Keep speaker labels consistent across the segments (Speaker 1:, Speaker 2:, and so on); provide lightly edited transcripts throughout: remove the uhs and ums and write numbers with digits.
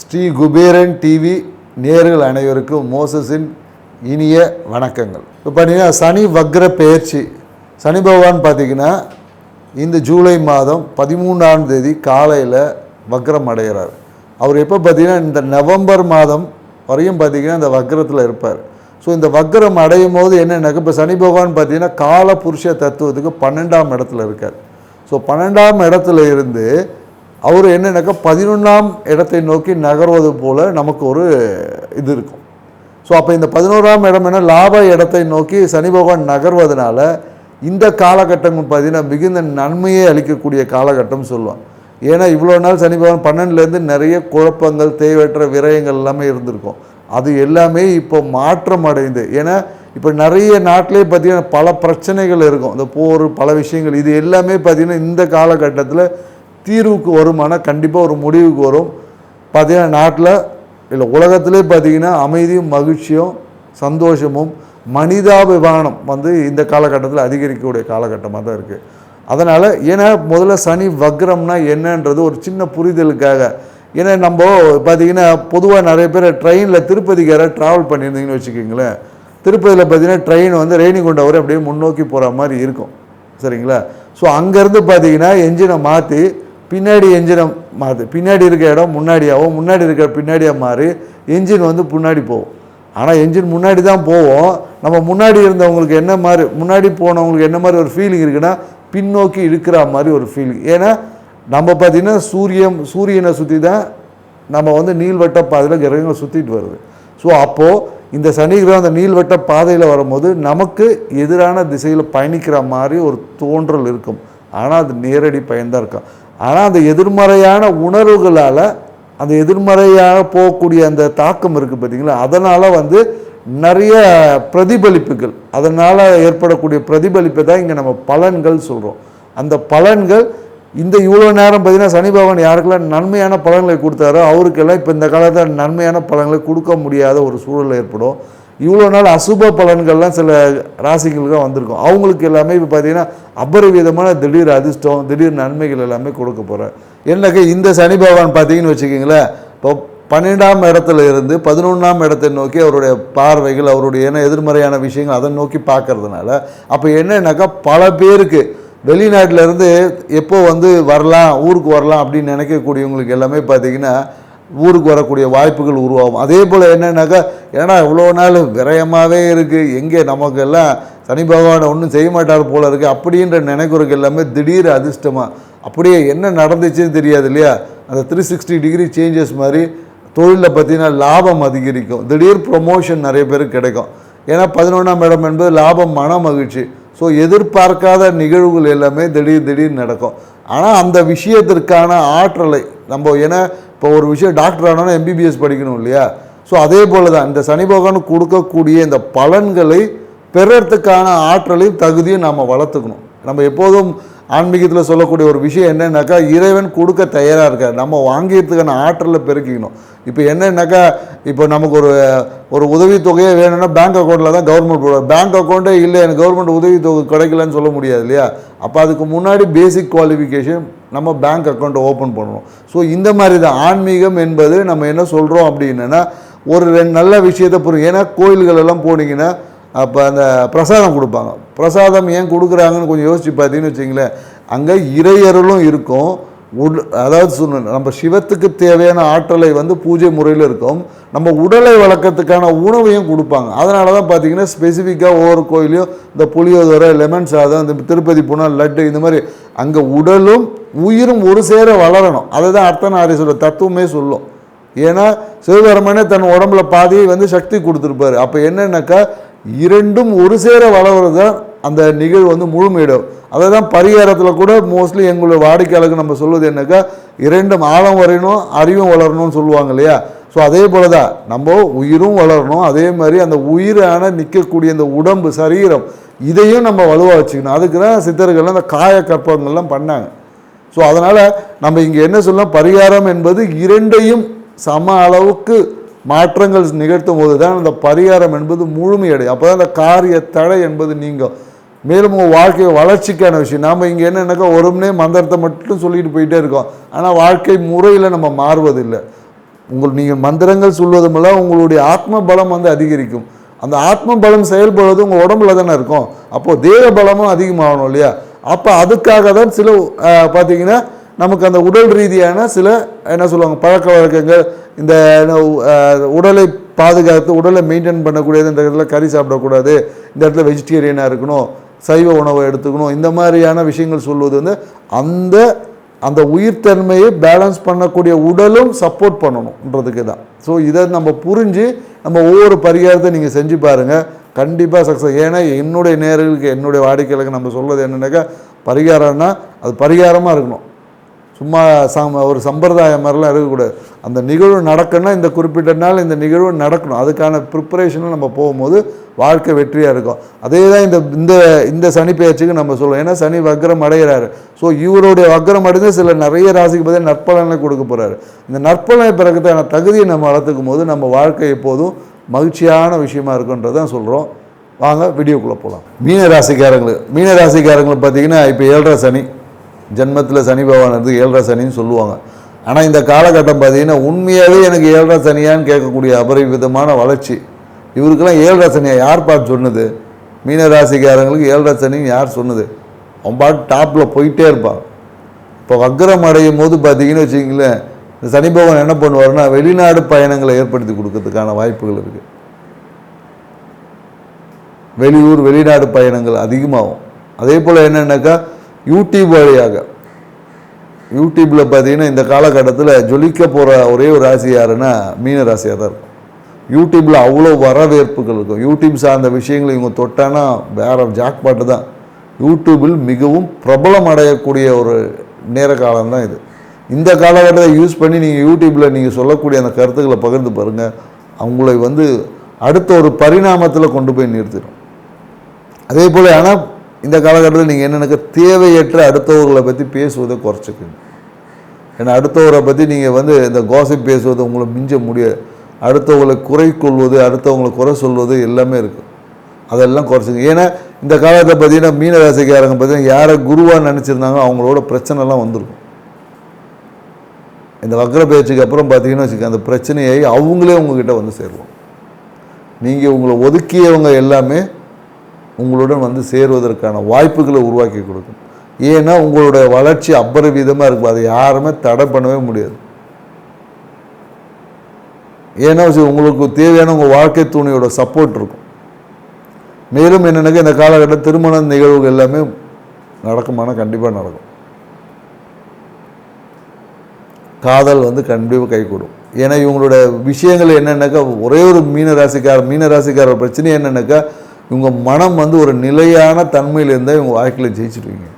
Speaker 1: Sri Kuberan TV நேயர்கள் அனைவருக்கும் மோசஸின் இனிய வணக்கங்கள். இப்போ பார்த்தீங்கன்னா சனி வக்ர பெயர்ச்சி. சனி பகவான் பார்த்திங்கன்னா இந்த ஜூலை மாதம் 13ஆம் தேதி காலையில் வக்ரம் அடைகிறார். அவர் எப்போ பார்த்திங்கன்னா இந்த நவம்பர் மாதம் வரையும் பார்த்திங்கன்னா இந்த வக்ரத்தில் இருப்பார். ஸோ இந்த வக்ரம் அடையும் போது என்னென்னாக்க இப்போ சனி பகவான் பார்த்திங்கன்னா கால புருஷ தத்துவத்துக்கு 12ஆம் இடத்துல இருக்கார். ஸோ 12ஆம் இடத்துல இருந்து அவர் என்னென்னாக்கா 11ஆம் இடத்தை நோக்கி நகர்வது போல் நமக்கு ஒரு இது இருக்கும். ஸோ அப்போ இந்த 11ஆம் இடம் என்ன லாப இடத்தை நோக்கி சனி பகவான் நகர்வதனால இந்த காலகட்டங்கள் பார்த்திங்கன்னா மிகுந்த நன்மையை அளிக்கக்கூடிய காலகட்டம் சொல்லுவான். ஏன்னா இவ்வளோ நாள் சனி பகவான் 12லேருந்து நிறைய குழப்பங்கள் தேவையற்ற விரயங்கள் எல்லாமே இருந்திருக்கும். அது எல்லாமே இப்போ மாற்றம் அடைந்து, ஏன்னா இப்போ நிறைய நாட்டிலே பார்த்திங்கன்னா பல பிரச்சனைகள் இருக்கும், இந்த போர் பல விஷயங்கள், இது எல்லாமே பார்த்திங்கன்னா இந்த காலகட்டத்தில் தீர்வுக்கு வருமானா கண்டிப்பாக ஒரு முடிவுக்கு வரும். பார்த்திங்கன்னா நாட்டில் இல்லை உலகத்திலே பார்த்திங்கன்னா அமைதியும் மகிழ்ச்சியும் சந்தோஷமும் மனிதாபிமானம் இந்த காலகட்டத்தில் அதிகரிக்கக்கூடிய காலகட்டமாக தான் இருக்குது. அதனால் ஏன்னா முதல்ல சனி வக்ரம்னா என்னன்றது ஒரு சின்ன புரிதலுக்காக. ஏன்னா நம்ம பார்த்திங்கன்னா பொதுவாக நிறைய பேர் ட்ரெயினில் திருப்பதிக்கு யாராவது ட்ராவல் பண்ணியிருந்தீங்கன்னு வச்சுக்கிங்களேன், திருப்பதியில் பார்த்திங்கன்னா ட்ரெயின் ரேணிகுண்டா வரை அப்படியே முன்னோக்கி போகிற மாதிரி இருக்கும், சரிங்களா? ஸோ அங்கேருந்து பார்த்திங்கன்னா என்ஜினை மாற்றி பின்னாடி என்ஜினை மாற்றி பின்னாடி இருக்க இடம் முன்னாடியாகவும் முன்னாடி இருக்க பின்னாடியாக மாறி என்ஜின் முன்னாடி போகும். ஆனால் என்ஜின் முன்னாடி தான் போவோம். நம்ம முன்னாடி இருந்தவங்களுக்கு என்ன மாதிரி முன்னாடி போனவங்களுக்கு என்ன மாதிரி ஒரு ஃபீலிங் இருக்குன்னா பின்னோக்கி இழுக்கிற மாதிரி ஒரு ஃபீலிங். ஏன்னா நம்ம பார்த்திங்கன்னா சூரியனை சுற்றி தான் நம்ம நீள்வட்ட பாதையில் கிரகங்கள் சுற்றிட்டு வருது. ஸோ அப்போது இந்த சனி கிரகம் அந்த நீள்வட்ட பாதையில் வரும்போது நமக்கு எதிரான திசையில் பயணிக்கிற மாதிரி ஒரு தோன்றல் இருக்கும். ஆனால் அது நேரடி பயன்தான் இருக்கும். ஆனால் அந்த எதிர்மறையான உணர்வுகளால் அந்த எதிர்மறையாக போகக்கூடிய அந்த தாக்கம் இருக்குது பார்த்திங்களா, அதனால் நிறைய பிரதிபலிப்புகள், அதனால் ஏற்படக்கூடிய பிரதிபலிப்பை தான் இங்கே நம்ம பலன்கள் சொல்கிறோம். அந்த பலன்கள் இந்த இவ்வளோ நேரம் பார்த்திங்கன்னா சனி பகவான் யாருக்கெல்லாம் நன்மையான பலன்களை கொடுத்தாரோ அவருக்கெல்லாம் இப்போ இந்த காலத்தில் நன்மையான பலன்களை கொடுக்க முடியாத ஒரு சூழல் ஏற்படும். இவ்வளோ நாள் அசுப பலன்கள்லாம் சில ராசிகளுக்கு வந்திருக்கும், அவங்களுக்கு எல்லாமே இப்போ பார்த்திங்கன்னா அபரிவிதமான திடீர் அதிர்ஷ்டம் திடீர் நன்மைகள் எல்லாமே கொடுக்க போகிறேன். என்னக்கா இந்த சனி பகவான் பார்த்திங்கன்னு வச்சுக்கிங்களேன், இப்போ 12ஆம் இடத்துல இருந்து 11ஆம் இடத்தை நோக்கி அவருடைய பார்வைகள் அவருடைய எதிர்மறையான விஷயங்கள் அதை நோக்கி பார்க்கறதுனால அப்போ என்னன்னாக்கா பல பேருக்கு வெளிநாட்டிலேருந்து எப்போ வரலாம் ஊருக்கு வரலாம் அப்படின்னு நினைக்கக்கூடியவங்களுக்கு எல்லாமே பார்த்திங்கன்னா ஊருக்கு வரக்கூடிய வாய்ப்புகள் உருவாகும். அதே போல் என்னன்னாக்கா ஏன்னா இவ்வளோ நாள் விரயமாகவே இருக்குது, எங்கே நமக்கெல்லாம் சனி பகவானை ஒன்றும் செய்ய மாட்டார் போல் இருக்குது அப்படின்ற நினைக்கிறதுக்கு எல்லாமே திடீர் அதிர்ஷ்டமாக அப்படியே என்ன நடந்துச்சுன்னு தெரியாது இல்லையா, அந்த 360 டிகிரி சேஞ்சஸ் மாதிரி தொழிலில் பார்த்திங்கன்னா லாபம் அதிகரிக்கும், திடீர் ப்ரொமோஷன் நிறைய பேருக்கு கிடைக்கும். ஏன்னா 11ஆம் இடம் என்பது லாபம் மன மகிழ்ச்சி. ஸோ எதிர்பார்க்காத நிகழ்வுகள் எல்லாமே திடீர் நடக்கும். ஆனால் அந்த விஷயத்திற்கான ஆற்றலை நம்ம ஏன்னா இப்போ ஒரு விஷயம் டாக்டர் ஆனோன்னா எம்பிபிஎஸ் படிக்கணும் இல்லையா, ஸோ அதே போல் தான் இந்த சனி பகவான் கொடுக்கக்கூடிய இந்த பலன்களை பெறறதுக்கான ஆற்றலையும் தகுதியும் நாம் வளர்த்துக்கணும். நம்ம எப்போதும் ஆன்மீகத்தில் சொல்லக்கூடிய ஒரு விஷயம் என்னன்னாக்கா இறைவன் கொடுக்க தயாராக இருக்கார், நம்ம வாங்கிறதுக்கான ஆற்றலை பெருக்கிக்கணும். இப்போ என்னன்னாக்கா இப்போ நமக்கு ஒரு உதவித்தொகையே வேணும்னா பேங்க் அக்கௌண்ட்டில் தான் கவர்மெண்ட் போடுவார், பேங்க் அக்கௌண்ட்டே இல்லை எனக்கு கவர்மெண்ட் உதவித்தொகை கிடைக்கலன்னு சொல்ல முடியாது இல்லையா. அப்போ அதுக்கு முன்னாடி பேசிக் குவாலிஃபிகேஷன் நம்ம பேங்க் அக்கௌண்ட்டை ஓப்பன் பண்ணணும். ஸோ இந்த மாதிரி தான் ஆன்மீகம் என்பது நம்ம என்ன சொல்கிறோம் அப்படின்னா ஒரு 2 நல்ல விஷயத்தை புரியும். ஏன்னா கோயில்கள் எல்லாம் போனீங்கன்னா அப்போ அந்த பிரசாதம் கொடுப்பாங்க, பிரசாதம் ஏன் கொடுக்குறாங்கன்னு கொஞ்சம் யோசித்து பார்த்தீங்கன்னு வச்சிங்களேன், அங்கே இறையருளும் இருக்கும், அதாவது நம்ம சிவத்துக்கு தேவையான ஆற்றலை பூஜை முறையில் இருக்கும், நம்ம உடலை வளர்க்கறதுக்கான உணவையும் கொடுப்பாங்க. அதனால தான் பார்த்திங்கன்னா ஸ்பெசிஃபிக்காக ஒவ்வொரு கோயிலையும் இந்த புளியோதரை லெமன் சாதம் இந்த திருப்பதி போனால் லட்டு இந்த மாதிரி அங்கே உடலும் உயிரும் ஒரு சேர வளரணும். அதை தான் அர்த்தநாரீஸ்வரர் தத்துவமே சொல்லும். ஏன்னா சிவபெருமானே தன் உடம்புல பாதியை சக்தி கொடுத்துருப்பாரு. அப்போ என்னன்னாக்கா இரண்டும் ஒரு சேர வளர்வது தான் அந்த நிகழ்வு முழுமையிடும். அதை தான் பரிகாரத்தில் கூட மோஸ்ட்லி எங்களுடைய வாடிக்கையாளருக்கு நம்ம சொல்வது என்னக்கா இரண்டும் ஆழம் வரையணும் அறிவும் வளரணும்னு சொல்லுவாங்க இல்லையா. ஸோ அதே போல் தான் நம்ம உயிரும் வளரணும், அதே மாதிரி அந்த உயிரான நிற்கக்கூடிய இந்த உடம்பு சரீரம் இதையும் நம்ம வலுவாக வச்சுக்கணும். அதுக்கு தான் சித்தர்கள்லாம் அந்த காய கற்பங்கள்லாம் பண்ணாங்க. ஸோ அதனால் நம்ம இங்கே என்ன சொல்லலாம், பரிகாரம் என்பது இரண்டையும் சம அளவுக்கு மாற்றங்கள் நிகழ்த்தும் போது தான் அந்த பரிகாரம் என்பது முழுமையடையும். அப்போ தான் அந்த காரிய தடை என்பது மேலும் உங்கள் வாழ்க்கை வளர்ச்சிக்கான விஷயம். நாம் இங்கே என்னென்னாக்கா ஒருமனே மந்திரத்தை மட்டும் சொல்லிட்டு போயிட்டே இருக்கோம். ஆனால் வாழ்க்கை முறையில் நம்ம மாறுவதில்லை. நீங்கள் மந்திரங்கள் சொல்வதுமெல்லாம் உங்களுடைய ஆத்ம பலம் வந்து அதிகரிக்கும். அந்த ஆத்ம பலம் செயல்படுவது உங்கள் உடம்புல தானே இருக்கும். அப்போது தேவ பலமும் அதிகமாகணும் இல்லையா? அப்போ அதுக்காக தான் சில பார்த்திங்கன்னா நமக்கு அந்த உடல் ரீதியான சில என்ன சொல்லுவாங்க பழக்க வழக்கங்கள், இந்த உடலை பாதுகாத்து உடலை மெயின்டைன் பண்ணக்கூடியது. இந்த இடத்துல கறி சாப்பிடக்கூடாது, இந்த இடத்துல வெஜிடேரியனாக இருக்கணும், சைவ உணவை எடுத்துக்கணும், இந்த மாதிரியான விஷயங்கள் சொல்வது வந்து அந்த அந்த உயிர்த்தன்மையை பேலன்ஸ் பண்ணக்கூடிய உடலும் சப்போர்ட் பண்ணணுன்றதுக்கு தான். ஸோ இதை நம்ம புரிஞ்சு நம்ம ஒவ்வொரு பரிகாரத்தை நீங்கள் செஞ்சு பாருங்கள், கண்டிப்பாக சக்ஸஸ். ஏன்னா என்னுடைய நேயர்களுக்கு என்னுடைய வாடிக்கையாளருக்கு நம்ம சொல்வது என்னென்னாக்கா, பரிகாரம்னா அது பரிகாரமாக இருக்கணும். சும்மா ஒரு சம்பிரதாயம் மாதிரிலாம் இருக்கக்கூடாது. அந்த நிகழ்வு நடக்கணும்னா இந்த குறிப்பிட்ட நாள் இந்த நிகழ்வு நடக்கணும். அதுக்கான ப்ரிப்பரேஷனில் நம்ம போகும்போது வாழ்க்கை வெற்றியாக இருக்கும். அதே தான் இந்த இந்த சனி பெயர்ச்சிக்கு நம்ம சொல்லுவோம். ஏன்னா சனி வக்ரம் அடைகிறாரு. ஸோ இவருடைய வக்ரம் அடைந்து சில நிறைய ராசிக்கு பார்த்தா நற்பலனை கொடுக்க போகிறாரு. இந்த நற்பலனை பிறகுதான தகுதியை நம்ம வளர்த்துக்கும் போது நம்ம வாழ்க்கை எப்போதும் மகிழ்ச்சியான விஷயமா இருக்குன்றதான் சொல்கிறோம். வாங்க வீடியோக்குள்ளே போகலாம். மீனராசிக்காரங்களுக்கு பார்த்தீங்கன்னா இப்போ 7.5 சனி, ஜென்மத்தில் சனி பகவான் இருந்து 7.5 சனின்னு சொல்லுவாங்க. ஆனால் இந்த காலகட்டம் பார்த்தீங்கன்னா உண்மையாகவே எனக்கு 7.5 சனியான்னு கேட்கக்கூடிய அபரிவிதமான வளர்ச்சி. இவருக்கெல்லாம் 7.5 சனியா யார் பார்த்து சொன்னது? மீனராசிக்காரங்களுக்கு 7.5 சனின்னு யார் சொன்னது? அவன் பாட்டு டாப்பில் போயிட்டே இருப்பான். இப்போ வக்ரம் அடையும் போது பார்த்தீங்கன்னு வச்சுக்கிங்களேன், இந்த சனி பகவான் என்ன பண்ணுவார்னா வெளிநாடு பயணங்களை ஏற்படுத்தி கொடுக்கறதுக்கான வாய்ப்புகள் இருக்குது. வெளியூர் வெளிநாடு பயணங்கள் அதிகமாகும். அதே போல் என்னென்னாக்கா யூடியூப் வழியாக, யூடியூப்பில் பார்த்தீங்கன்னா இந்த காலகட்டத்தில் ஜொலிக்க போகிற ஒரே ஒரு ராசி யாருன்னா மீன ராசியாக தான் இருக்கும். யூடியூப்பில் அவ்வளோ வரவேற்புகள் இருக்கும். யூடியூப் சார்ந்த விஷயங்களை இவங்க தொட்டானா வேறு ஜாக்பாட்டு தான். யூடியூப்பில் மிகவும் பிரபலம் அடையக்கூடிய ஒரு நேர காலம் தான் இது. இந்த காலகட்டத்தை யூஸ் பண்ணி நீங்கள் யூடியூப்பில் நீங்கள் சொல்லக்கூடிய அந்த கருத்துக்களை பகிர்ந்து பாருங்கள். அவங்களை வந்து அடுத்த ஒரு பரிணாமத்தில் கொண்டு போய் நிறுத்திடும். அதே போல் ஆனால் இந்த காலகட்டத்தில் நீங்கள் என்னென்ன தேவையற்ற அடுத்தவர்களை பற்றி பேசுவதை குறைச்சிக்கணும். ஏன்னா அடுத்தவரை பற்றி நீங்கள் வந்து இந்த காசிப் பேசுவது உங்களை மிஞ்ச முடியாது. அடுத்தவங்களை குறை கொள்வது, அடுத்தவங்களை குறை சொல்வது எல்லாமே இருக்குது. அதெல்லாம் குறைச்சிங்க. ஏன்னா இந்த காலத்தை பார்த்தீங்கன்னா மீனராசிக்காரங்க பார்த்தீங்கன்னா யாரை குருவாக நினச்சிருந்தாங்களோ அவங்களோட பிரச்சனைலாம் வந்துருக்கும். இந்த வக்ர பயிற்சிக்கு அப்புறம் பார்த்தீங்கன்னா வச்சுக்க அந்த பிரச்சனையை அவங்களே உங்ககிட்ட வந்து சேருவோம். நீங்கள் உங்களை ஒதுக்கியவங்க எல்லாமே உங்களுடன் வந்து சேருவதற்கான வாய்ப்புகளை உருவாக்கி கொடுக்கும். ஏன்னா உங்களுடைய வளர்ச்சி அபரிவிதமாக இருக்கும். அதை யாருமே தடை பண்ணவே முடியாது. ஏன்னா உங்களுக்கு தேவையான உங்கள் வாழ்க்கை துணையோட சப்போர்ட் இருக்கும். மேலும் என்னென்னாக்கா இந்த காலகட்டம் திருமண நிகழ்வுகள் எல்லாமே நடக்குமானா கண்டிப்பாக நடக்கும். காதல் வந்து கண்டிப்பாக கைகூடும். ஏன்னா இவங்களோட விஷயங்கள் என்னென்னாக்கா ஒரே ஒரு மீனராசிக்கார பிரச்சனை என்னென்னாக்கா இவங்க மனம் வந்து ஒரு நிலையான தன்மையில் இருந்தால் இவங்க வாழ்க்கையில் ஜெயிச்சிடுவீங்க.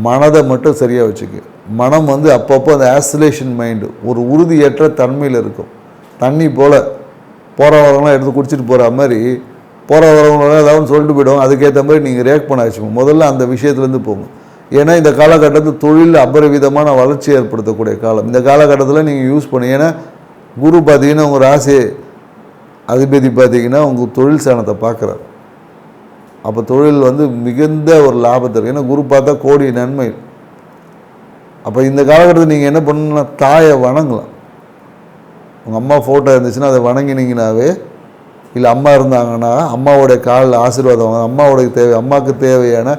Speaker 1: மனதை மட்டும் சரியாக வச்சுக்க. மனம் வந்து அப்பப்போ அந்த ஆசிலேஷன் மைண்டு ஒரு உறுதியற்ற தன்மையில் இருக்கும். தண்ணி போல் போகிற வரவங்களாம் எடுத்து குடிச்சிட்டு போகிற மாதிரி போகிற வரவங்களாம் ஏதாவது சொல்லிட்டு போய்டுவோம். அதுக்கேற்ற மாதிரி நீங்கள் ரியாக்ட் பண்ண வச்சுக்கோங்க. முதல்ல அந்த விஷயத்துலேருந்து போங்க. ஏன்னா இந்த காலகட்டத்தில் தொழிலில் அபரிவிதமான வளர்ச்சி ஏற்படுத்தக்கூடிய காலம். இந்த காலகட்டத்தில் நீங்கள் யூஸ் பண்ணி, ஏன்னா குரு பார்த்தீங்கன்னா உங்கள் ராசி அதிபதி பார்த்தீங்கன்னா உங்கள் தொழில் ஸ்தானத்தை பார்க்குறாரு. அப்போ தொழில் வந்து மிகுந்த ஒரு லாபத்தை இருக்குது. ஏன்னா குரு பார்த்தா கோடி நன்மை. அப்போ இந்த காலகட்டத்தில் நீங்கள் என்ன பண்ணணும்னா தாயை வணங்கலாம். உங்கள் அம்மா ஃபோட்டோ இருந்துச்சுன்னா அதை வணங்கினீங்கன்னாவே, இல்லை அம்மா இருந்தாங்கன்னா அம்மாவோடைய காலில் ஆசீர்வாதம் வாங்க. அம்மாவுக்கு தேவையான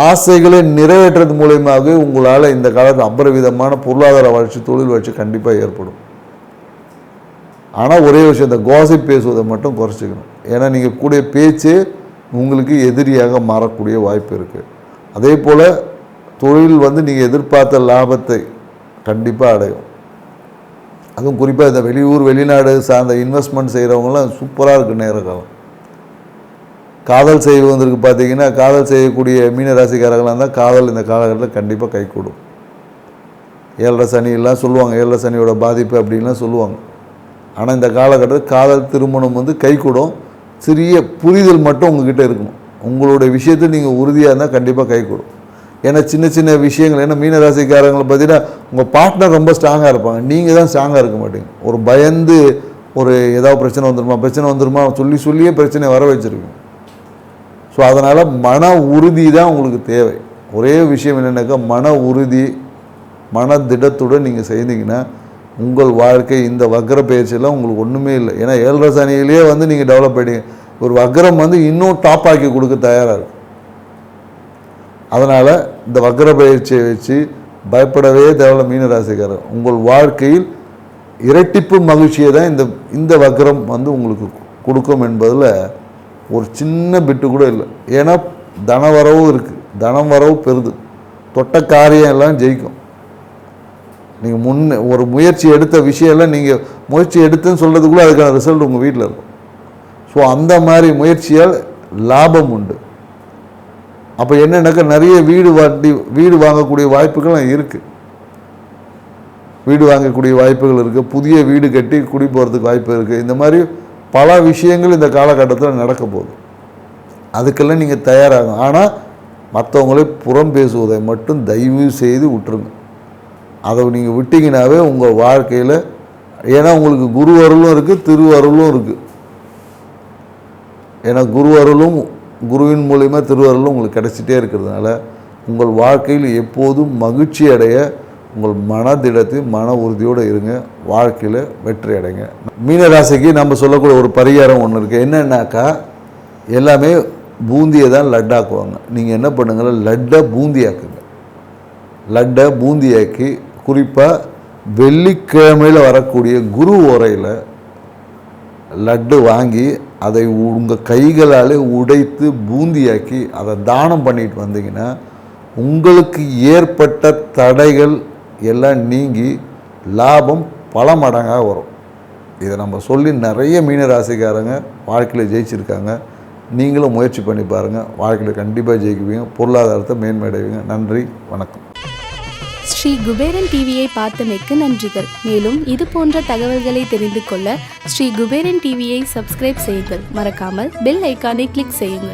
Speaker 1: ஆசைகளை நிறைவேற்றது மூலயமாகவே உங்களால் இந்த காலத்தில் அபரிவிதமான பொருளாதார வளர்ச்சி, தொழில் வளர்ச்சி கண்டிப்பாக ஏற்படும். ஆனால் ஒரே விஷயம், இந்த காசிப் பேசுவதை மட்டும் குறைச்சிக்கணும். ஏன்னா நீங்கள் கூடிய பேச்சு உங்களுக்கு எதிரியாக மாறக்கூடிய வாய்ப்பு இருக்குது. அதே போல் தொழில் வந்து நீங்கள் எதிர்பார்த்த லாபத்தை கண்டிப்பாக அடையும். அதுவும் குறிப்பாக இந்த வெளியூர் வெளிநாடு சார்ந்த இன்வெஸ்ட்மெண்ட் செய்கிறவங்களாம் சூப்பராக இருக்குது நேர காலம். காதல் செய்வதற்கு பார்த்தீங்கன்னா காதல் செய்யக்கூடிய மீனராசிக்காரர்களாக இருந்தால் காதல் இந்த காலகட்டத்தில் கண்டிப்பாக கைகூடும். 7.5 சனியெல்லாம் சொல்லுவாங்க, 7.5 சனியோட பாதிப்பு அப்படின்லாம் சொல்லுவாங்க. ஆனால் இந்த காலகட்டத்தில் காதல் திருமணம் வந்து கைகூடும். சிறிய புரிதல் மட்டும் உங்ககிட்ட இருக்கணும். உங்களுடைய விஷயத்தில் நீங்கள் உறுதியாக இருந்தால் கண்டிப்பாக கைகூடும். ஏன்னா சின்ன சின்ன விஷயங்கள், ஏன்னா மீனராசிக்காரங்களை பார்த்தீங்கன்னா உங்கள் பார்ட்னர் ரொம்ப ஸ்ட்ராங்காக இருப்பாங்க, நீங்கள் தான் ஸ்ட்ராங்காக இருக்க மாட்டீங்க. ஒரு பயந்து ஒரு ஏதாவது பிரச்சனை வந்துருமா சொல்லியே பிரச்சனையை வர வச்சுருக்கீங்க. ஸோ அதனால் மன உறுதி தான் உங்களுக்கு தேவை. ஒரே விஷயம் என்னென்னாக்கா மன உறுதி, மன திடத்துடன் நீங்கள் செய்தீங்கன்னா உங்கள் வாழ்க்கை இந்த வக்ர பயிற்சியெல்லாம் உங்களுக்கு ஒன்றுமே இல்லை. ஏன்னா 7.5 சனியிலேயே நீங்கள் டெவலப் ஆகிட்டீங்க. ஒரு வக்ரம் இன்னும் டாப் ஆக்கி கொடுக்க தயாராக இருக்கும். அதனால் இந்த வக்ர பயிற்சியை வச்சு பயப்படவே தேவையில்ல மீனராசிக்காரர். உங்கள் வாழ்க்கையில் இரட்டிப்பு மகிழ்ச்சியை தான் இந்த வக்ரம் உங்களுக்கு கொடுக்கும் என்பதில் ஒரு சின்ன பிட்டு கூட இல்லை. ஏன்னா தனவரவும் இருக்குது, தனம் வரவு பெருது, தொட்ட காரியம் எல்லாம் ஜெயிக்கும். நீங்கள் ஒரு முயற்சி எடுத்த விஷயம்லாம் நீங்கள் முயற்சி எடுத்துன்னு சொல்கிறதுக்குள்ளே அதுக்கான ரிசல்ட் உங்கள் வீட்டில் இருக்கும். ஸோ அந்த மாதிரி முயற்சியால் லாபம் உண்டு. அப்போ என்னென்னாக்கா நிறைய வீடு வாங்கக்கூடிய வாய்ப்புகள்லாம் இருக்குது. வீடு வாங்கக்கூடிய வாய்ப்புகள் இருக்குது, புதிய வீடு கட்டி குடி போகிறதுக்கு வாய்ப்பு இருக்குது. இந்த மாதிரி பல விஷயங்கள் இந்த காலகட்டத்தில் நடக்க போகுது. அதுக்கெல்லாம் நீங்கள் தயாராகும். ஆனால் மற்றவங்களே புறம் பேசுவதை மட்டும் தயவு செய்து விட்டுருங்க. அதை நீங்கள் விட்டிங்கனாவே உங்கள் வாழ்க்கையில், ஏன்னா உங்களுக்கு குரு அருளும் இருக்குது, திருவருளும் இருக்குது. ஏன்னா குரு அருளும் குருவின் மூலிமா திருவருளும் உங்களுக்கு கிடைச்சிட்டே இருக்கிறதுனால உங்கள் வாழ்க்கையில் எப்போதும் மகிழ்ச்சி அடைய உங்கள் மனதிடத்தில் மன உறுதியோடு இருங்க. வாழ்க்கையில் வெற்றி அடைங்க. மீனராசிக்கு நம்ம சொல்லக்கூடிய ஒரு பரிகாரம் ஒன்று இருக்குது. என்னன்னாக்கா எல்லாமே பூந்தியை தான் லட்டாக்குவாங்க. நீங்கள் என்ன பண்ணுங்கள், லட்டை பூந்தியாக்குங்க. லட்டை பூந்தியாக்கி குறிப்பாக வெள்ளிக்கிழமையில் வரக்கூடிய குரு உரையில் லட்டு வாங்கி அதை உங்கள் கைகளாலே உடைத்து பூந்தியாக்கி அதை தானம் பண்ணிட்டு வந்தீங்கன்னா உங்களுக்கு ஏற்பட்ட தடைகள் எல்லாம் நீங்கி லாபம் பல மடங்காக வரும். இதை நம்ம சொல்லி நிறைய மீனராசிக்காரங்க வாழ்க்கையில் ஜெயிச்சிருக்காங்க. நீங்களும் முயற்சி பண்ணி பாருங்கள். வாழ்க்கையில் கண்டிப்பாக ஜெயிக்குவீங்க, பொருளாதாரத்தை மேன்மையடைவீங்க. நன்றி, வணக்கம்.
Speaker 2: ஸ்ரீ குபேரன் டிவியை பார்த்தமைக்கு நன்றிகள். மேலும் இது போன்ற தகவல்களை தெரிந்து கொள்ள ஸ்ரீ குபேரன் டிவியை சப்ஸ்கிரைப் செய்யுங்கள். மறக்காமல் பெல் ஐக்கானை கிளிக் செய்யுங்கள்.